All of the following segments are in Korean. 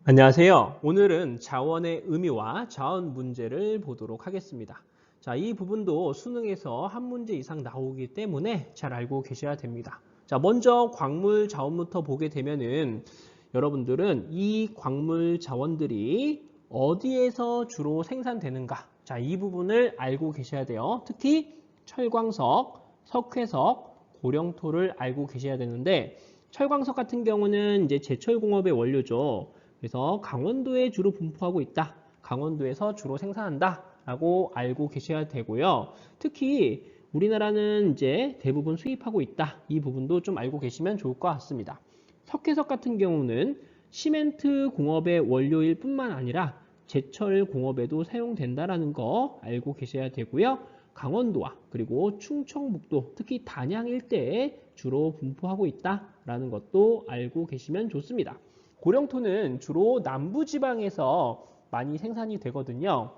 안녕하세요. 오늘은 자원의 의미와 자원 문제를 보도록 하겠습니다. 자, 이 부분도 수능에서 한 문제 이상 나오기 때문에 잘 알고 계셔야 됩니다. 자, 먼저 광물 자원부터 보게 되면은 여러분들은 이 광물 자원들이 어디에서 주로 생산되는가? 자, 이 부분을 알고 계셔야 돼요. 특히 철광석, 석회석, 고령토를 알고 계셔야 되는데 철광석 같은 경우는 이제 제철공업의 원료죠. 그래서 강원도에 주로 분포하고 있다. 강원도에서 주로 생산한다. 라고 알고 계셔야 되고요. 특히 우리나라는 이제 대부분 수입하고 있다. 이 부분도 좀 알고 계시면 좋을 것 같습니다. 석회석 같은 경우는 시멘트 공업의 원료일 뿐만 아니라 제철 공업에도 사용된다라는 거 알고 계셔야 되고요. 강원도와 그리고 충청북도, 특히 단양 일대에 주로 분포하고 있다라는 것도 알고 계시면 좋습니다. 고령토는 주로 남부지방에서 많이 생산이 되거든요.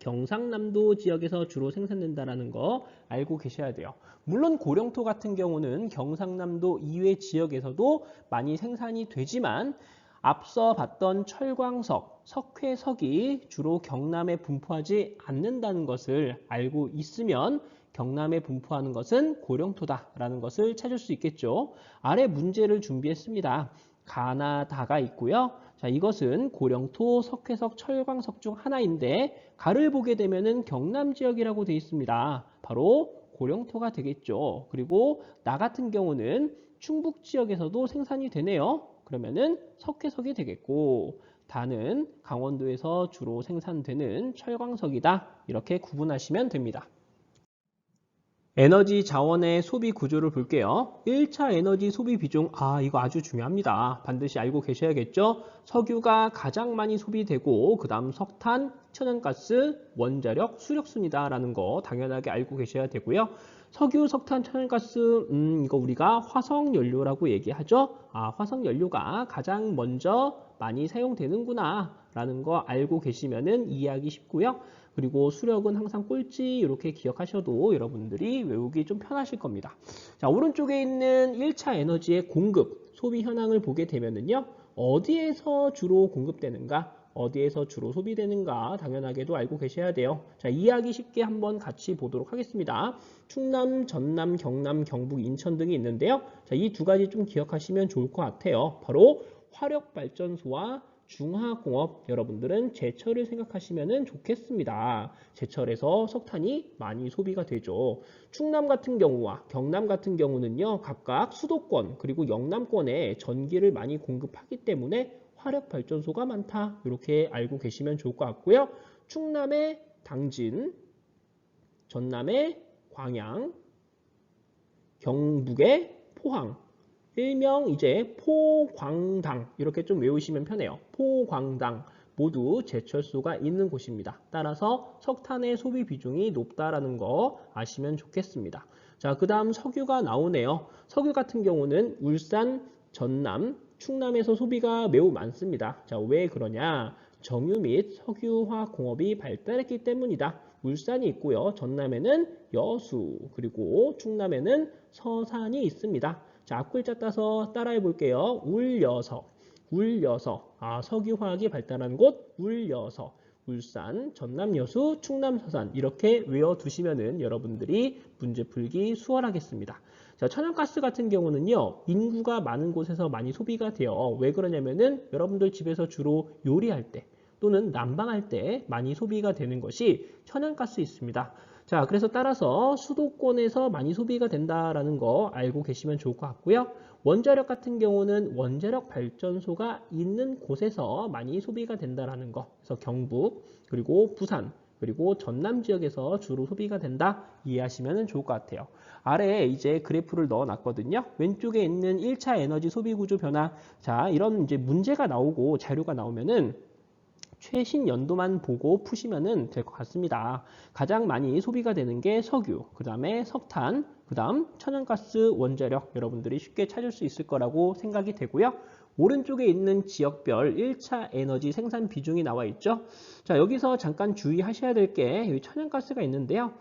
경상남도 지역에서 주로 생산된다는 거 알고 계셔야 돼요. 물론 고령토 같은 경우는 경상남도 이외 지역에서도 많이 생산이 되지만 앞서 봤던 철광석, 석회석이 주로 경남에 분포하지 않는다는 것을 알고 있으면 경남에 분포하는 것은 고령토다라는 것을 찾을 수 있겠죠. 아래 문제를 준비했습니다. 가나 다가 있고요. 자, 이것은 고령토, 석회석, 철광석 중 하나인데 가를 보게 되면은 경남 지역이라고 되어 있습니다. 바로 고령토가 되겠죠. 그리고 나 같은 경우는 충북 지역에서도 생산이 되네요. 그러면은 석회석이 되겠고 다는 강원도에서 주로 생산되는 철광석이다. 이렇게 구분하시면 됩니다. 에너지 자원의 소비 구조를 볼게요. 1차 에너지 소비 비중, 이거 아주 중요합니다. 반드시 알고 계셔야겠죠? 석유가 가장 많이 소비되고 그 다음 석탄, 천연가스, 원자력, 수력순이다라는 거 당연하게 알고 계셔야 되고요. 석유, 석탄, 천연가스, 이거 우리가 화석연료라고 얘기하죠? 화석연료가 가장 먼저 많이 사용되는구나 라는 거 알고 계시면은 이해하기 쉽고요. 그리고 수력은 항상 꼴찌 이렇게 기억하셔도 여러분들이 외우기 좀 편하실 겁니다. 자, 오른쪽에 있는 1차 에너지의 공급, 소비 현황을 보게 되면은요. 어디에서 주로 공급되는가? 어디에서 주로 소비되는가? 당연하게도 알고 계셔야 돼요. 자, 이해하기 쉽게 한번 같이 보도록 하겠습니다. 충남, 전남, 경남, 경북, 인천 등이 있는데요. 자, 이 두 가지 좀 기억하시면 좋을 것 같아요. 바로 화력발전소와 중화공업, 여러분들은 제철을 생각하시면 좋겠습니다. 제철에서 석탄이 많이 소비가 되죠. 충남 같은 경우와 경남 같은 경우는요, 각각 수도권 그리고 영남권에 전기를 많이 공급하기 때문에 화력발전소가 많다. 이렇게 알고 계시면 좋을 것 같고요. 충남의 당진, 전남의 광양, 경북의 포항, 일명 이제 포광당 이렇게 좀 외우시면 편해요. 포광당 모두 제철소가 있는 곳입니다. 따라서 석탄의 소비 비중이 높다라는 거 아시면 좋겠습니다. 자, 그 다음 석유가 나오네요. 석유 같은 경우는 울산, 전남, 충남에서 소비가 매우 많습니다. 자, 왜 그러냐? 정유 및 석유화 공업이 발달했기 때문이다. 울산이 있고요. 전남에는 여수, 그리고 충남에는 서산이 있습니다. 자, 앞글자 따서 따라해 볼게요. 울여서, 울여서. 석유화학이 발달한 곳, 울여서. 울산, 전남 여수, 충남 서산 이렇게 외워두시면은 여러분들이 문제 풀기 수월하겠습니다. 자, 천연가스 같은 경우는요, 인구가 많은 곳에서 많이 소비가 돼요. 왜 그러냐면은 여러분들 집에서 주로 요리할 때 또는 난방할 때 많이 소비가 되는 것이 천연가스 있습니다. 자, 그래서 따라서 수도권에서 많이 소비가 된다라는 거 알고 계시면 좋을 것 같고요. 원자력 같은 경우는 원자력 발전소가 있는 곳에서 많이 소비가 된다라는 거. 그래서 경북, 그리고 부산, 그리고 전남 지역에서 주로 소비가 된다 이해하시면 좋을 것 같아요. 아래에 이제 그래프를 넣어놨거든요. 왼쪽에 있는 1차 에너지 소비 구조 변화. 자, 이런 이제 문제가 나오고 자료가 나오면은 최신 연도만 보고 푸시면 될 것 같습니다. 가장 많이 소비가 되는 게 석유, 그 다음에 석탄, 그 다음 천연가스, 원자력 여러분들이 쉽게 찾을 수 있을 거라고 생각이 되고요. 오른쪽에 있는 지역별 1차 에너지 생산 비중이 나와 있죠. 자, 여기서 잠깐 주의하셔야 될 게 여기 천연가스가 있는데요.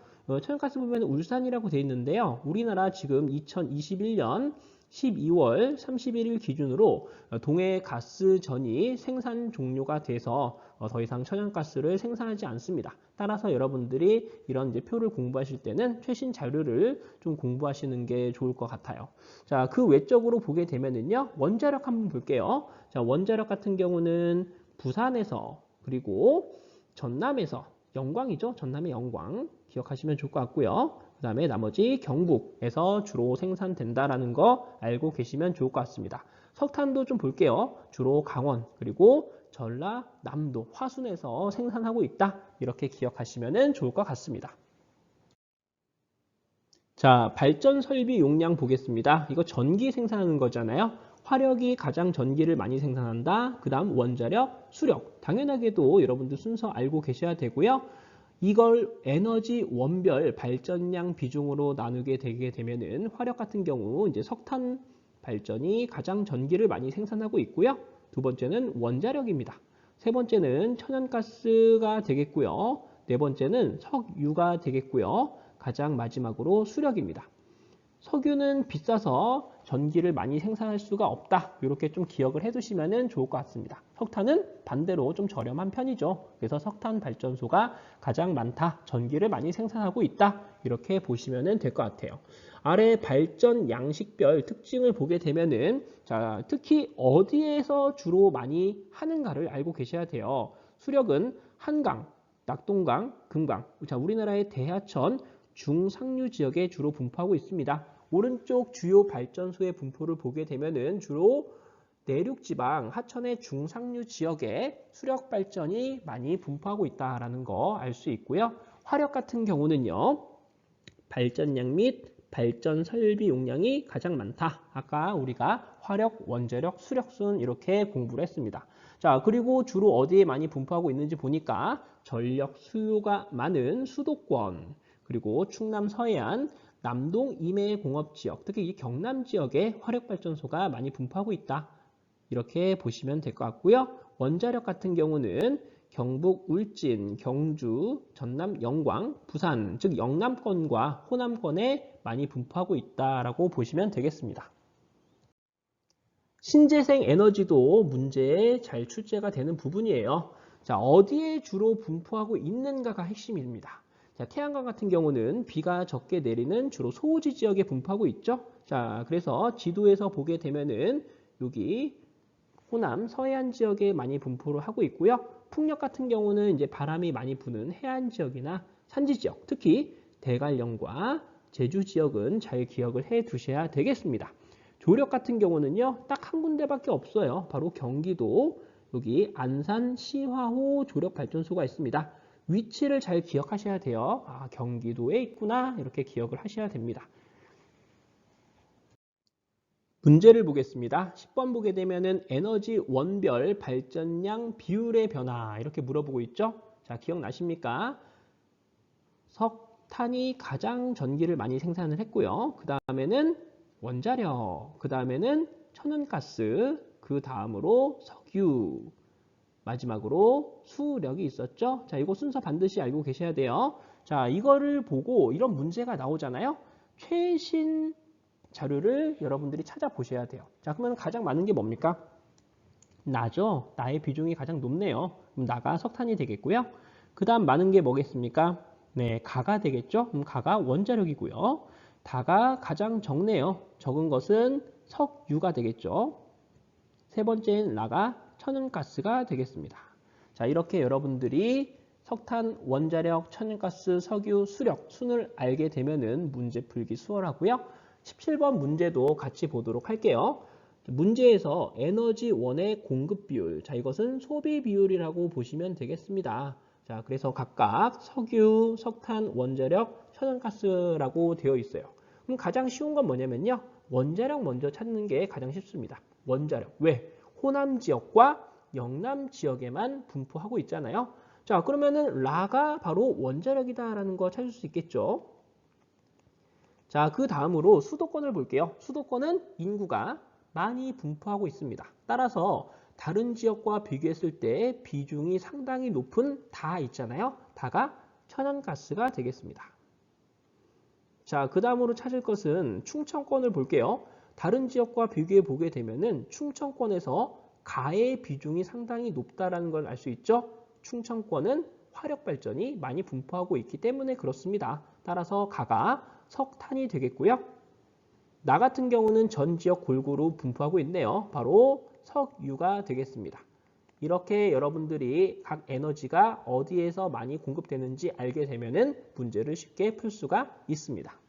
천연가스 보면 울산이라고 되어 있는데요. 우리나라 지금 2021년 12월 31일 기준으로 동해가스전이 생산 종료가 돼서 더 이상 천연가스를 생산하지 않습니다. 따라서 여러분들이 이런 이제 표를 공부하실 때는 최신 자료를 좀 공부하시는 게 좋을 것 같아요. 자, 그 외적으로 보게 되면은요, 원자력 한번 볼게요. 자, 원자력 같은 경우는 부산에서 그리고 전남에서 영광이죠. 전남의 영광 기억하시면 좋을 것 같고요. 그 다음에 나머지 경북에서 주로 생산된다라는 거 알고 계시면 좋을 것 같습니다. 석탄도 좀 볼게요. 주로 강원 그리고 전라, 남도, 화순에서 생산하고 있다. 이렇게 기억하시면 좋을 것 같습니다. 자, 발전 설비 용량 보겠습니다. 이거 전기 생산하는 거잖아요. 화력이 가장 전기를 많이 생산한다. 그 다음 원자력, 수력. 당연하게도 여러분들 순서 알고 계셔야 되고요. 이걸 에너지 원별 발전량 비중으로 나누게 되게 되면은 화력 같은 경우 이제 석탄 발전이 가장 전기를 많이 생산하고 있고요. 두 번째는 원자력입니다. 세 번째는 천연가스가 되겠고요. 네 번째는 석유가 되겠고요. 가장 마지막으로 수력입니다. 석유는 비싸서 전기를 많이 생산할 수가 없다. 이렇게 좀 기억을 해두시면 좋을 것 같습니다. 석탄은 반대로 좀 저렴한 편이죠. 그래서 석탄 발전소가 가장 많다. 전기를 많이 생산하고 있다. 이렇게 보시면 될 것 같아요. 아래 발전 양식별 특징을 보게 되면은 자, 특히 어디에서 주로 많이 하는가를 알고 계셔야 돼요. 수력은 한강, 낙동강, 금강. 자, 우리나라의 대하천 중상류 지역에 주로 분포하고 있습니다. 오른쪽 주요 발전소의 분포를 보게 되면은 주로 내륙지방 하천의 중상류 지역에 수력 발전이 많이 분포하고 있다라는 거 알 수 있고요. 화력 같은 경우는요. 발전량 및 발전 설비 용량이 가장 많다. 아까 우리가 화력, 원자력, 수력순 이렇게 공부를 했습니다. 자, 그리고 주로 어디에 많이 분포하고 있는지 보니까 전력 수요가 많은 수도권, 그리고 충남 서해안, 남동 임해공업지역, 특히 이 경남 지역에 화력발전소가 많이 분포하고 있다. 이렇게 보시면 될 것 같고요. 원자력 같은 경우는 경북 울진, 경주, 전남 영광, 부산, 즉 영남권과 호남권에 많이 분포하고 있다라고 보시면 되겠습니다. 신재생 에너지도 문제에 잘 출제가 되는 부분이에요. 자, 어디에 주로 분포하고 있는가가 핵심입니다. 자, 태양광 같은 경우는 비가 적게 내리는 주로 소호지 지역에 분포하고 있죠. 자, 그래서 지도에서 보게 되면은 여기 호남, 서해안 지역에 많이 분포를 하고 있고요. 풍력 같은 경우는 이제 바람이 많이 부는 해안 지역이나 산지 지역, 특히 대관령과 제주 지역은 잘 기억을 해 두셔야 되겠습니다. 조력 같은 경우는요, 딱 한 군데밖에 없어요. 바로 경기도 여기 안산 시화호 조력 발전소가 있습니다. 위치를 잘 기억하셔야 돼요. 아, 경기도에 있구나. 이렇게 기억을 하셔야 됩니다. 문제를 보겠습니다. 10번 보게 되면은 에너지 원별 발전량 비율의 변화 이렇게 물어보고 있죠. 자, 기억나십니까? 석탄이 가장 전기를 많이 생산을 했고요. 그 다음에는 원자력, 그 다음에는 천연가스, 그 다음으로 석유, 마지막으로 수력이 있었죠. 자, 이거 순서 반드시 알고 계셔야 돼요. 자, 이거를 보고 이런 문제가 나오잖아요. 최신 자료를 여러분들이 찾아보셔야 돼요. 자, 그러면 가장 많은 게 뭡니까? 나죠. 나의 비중이 가장 높네요. 그럼 나가 석탄이 되겠고요. 그 다음 많은 게 뭐겠습니까? 네, 가가 되겠죠. 그럼 가가 원자력이고요. 다가 가장 적네요. 적은 것은 석유가 되겠죠. 세 번째는 나가 천연가스가 되겠습니다. 자, 이렇게 여러분들이 석탄, 원자력, 천연가스, 석유, 수력, 순을 알게 되면은 문제 풀기 수월하고요. 17번 문제도 같이 보도록 할게요. 문제에서 에너지원의 공급 비율, 자, 이것은 소비 비율이라고 보시면 되겠습니다. 자, 그래서 각각 석유, 석탄, 원자력, 천연가스라고 되어 있어요. 그럼 가장 쉬운 건 뭐냐면요. 원자력 먼저 찾는 게 가장 쉽습니다. 원자력. 왜? 호남 지역과 영남 지역에만 분포하고 있잖아요. 자, 그러면은 라가 바로 원자력이다라는 거 찾을 수 있겠죠. 자, 그 다음으로 수도권을 볼게요. 수도권은 인구가 많이 분포하고 있습니다. 따라서 다른 지역과 비교했을 때 비중이 상당히 높은 다 있잖아요. 다가 천연가스가 되겠습니다. 자, 그 다음으로 찾을 것은 충청권을 볼게요. 다른 지역과 비교해 보게 되면은 충청권에서 가의 비중이 상당히 높다라는 걸 알 수 있죠. 충청권은 화력 발전이 많이 분포하고 있기 때문에 그렇습니다. 따라서 가가 석탄이 되겠고요. 나 같은 경우는 전 지역 골고루 분포하고 있네요. 바로 석유가 되겠습니다. 이렇게 여러분들이 각 에너지가 어디에서 많이 공급되는지 알게 되면은 문제를 쉽게 풀 수가 있습니다.